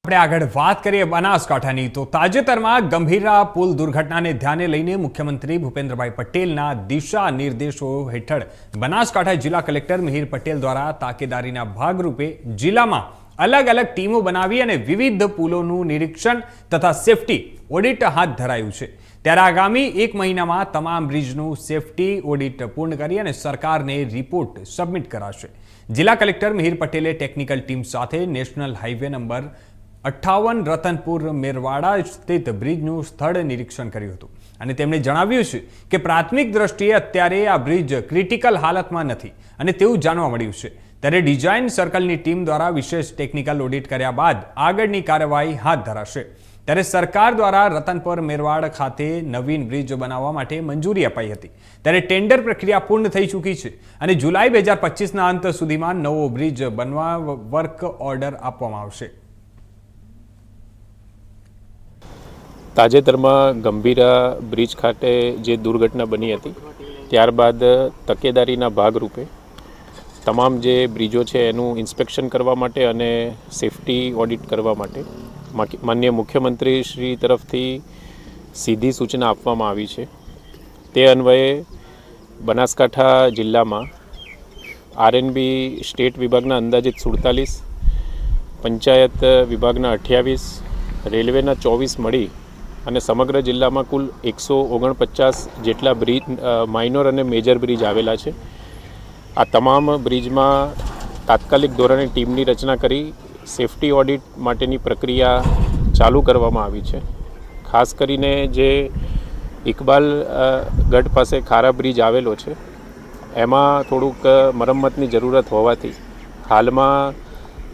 આપણે આગળ વાત કરીએ બનાસકાંઠાની તો તાજેતરમાં ગંભીરા પુલ દુર્ઘટનાને ધ્યાને લઈને મુખ્યમંત્રી ભૂપેન્દ્રભાઈ પટેલના દિશા નિર્દેશો હેઠળ બનાસકાંઠા જિલ્લા કલેક્ટર મિહિર પટેલ દ્વારા તાકેદારીના ભાગરૂપે જિલ્લામાં અલગ અલગ ટીમો બનાવી અને વિવિધ પુલોનું નિરીક્ષણ તથા સેફટી ઓડિટ હાથ ધરાયું છે। ત્યારે આગામી 1 મહિનામાં તમામ બ્રિજનું સેફટી ઓડિટ પૂર્ણ કરી અને સરકારને રિપોર્ટ સબમિટ કરાશે। જિલ્લા કલેક્ટર મિહિર પટેલે ટેકનિકલ ટીમ સાથે national highway number 58 Ratanpur Merwada સ્થિત બ્રિજનું સ્થળ નિરીક્ષણ કર્યું હતું અને તેમણે જણાવ્યું છે કે પ્રાથમિક દ્રષ્ટિએ અત્યારે આ બ્રિજ ક્રિટિકલ હાલતમાં નથી અને તેવું જાણવા મળ્યું છે। ત્યારે ડિઝાઇન સર્કલની ટીમ દ્વારા વિશેષ ટેકનિકલ ઓડિટ કર્યા બાદ આગળની કાર્યવાહી હાથ ધરાશે। ત્યારે સરકાર દ્વારા રતનપુર મેરવાડ ખાતે નવીન બ્રિજ બનાવવા માટે મંજૂરી અપાઈ હતી। ત્યારે ટેન્ડર પ્રક્રિયા પૂર્ણ થઈ ચૂકી છે અને જુલાઈ 2025ના અંત સુધીમાં નવો બ્રિજ બનવા વર્ક ઓર્ડર આપવામાં આવશે। તાજેતરમાં ગંભીરા બ્રિજ ખાતે જે દુર્ઘટના બની હતી ત્યારબાદ તકેદારીના ભાગરૂપે તમામ જે બ્રિજો છે એનું ઇન્સ્પેક્શન કરવા માટે અને સેફટી ઓડિટ કરવા માટે માનનીય મુખ્યમંત્રી શ્રી તરફથી સીધી સૂચના આપવામાં આવી છે। તે અન્વયે બનાસકાંઠા જિલ્લામાં આરએનબી સ્ટેટ વિભાગના અંદાજિત 47, પંચાયત વિભાગના 28, રેલવેના 24 મળી અને સમગ્ર જિલ્લામાં કુલ 149 જેટલા બ્રિજ માઇનોર અને મેજર બ્રિજ આવેલા છે। આ તમામ બ્રિજમાં તાત્કાલિક ધોરણે ટીમની રચના કરી સેફટી ઓડિટ માટેની પ્રક્રિયા ચાલુ કરવામાં આવી છે। ખાસ કરીને જે ઇકબાલ ગઢ પાસે ખારા બ્રિજ આવેલો છે એમાં થોડુંક મરમ્મતની જરૂરત હોવાથી હાલમાં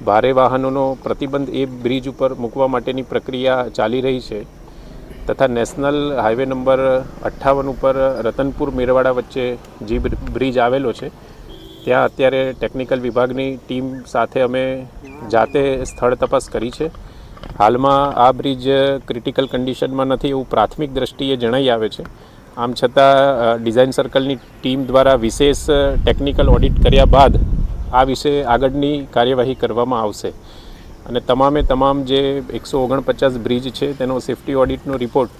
ભારે વાહનોનો પ્રતિબંધ એ બ્રિજ ઉપર મૂકવા માટેની પ્રક્રિયા ચાલી રહી છે તથા નેશનલ હાઈવે નંબર 58 ઉપર રતનપુર મેરવાડા વચ્ચે જે બ્રિજ આવેલો છે ત્યાં અત્યારે ટેકનિકલ વિભાગની ટીમ સાથે અમે જાતે સ્થળ તપાસ કરી છે। હાલમાં આ બ્રિજ ક્રિટિકલ કન્ડિશનમાં નથી એવું પ્રાથમિક દ્રષ્ટિએ જણાઈ આવે છે। આમ છતાં ડિઝાઇન સર્કલની ટીમ દ્વારા વિશેષ ટેકનિકલ ઓડિટ કર્યા બાદ આ વિશે આગળની કાર્યવાહી કરવામાં આવશે અને તમામ જે 149 બ્રિજ છે તેનો સેફટી ઓડિટનો રિપોર્ટ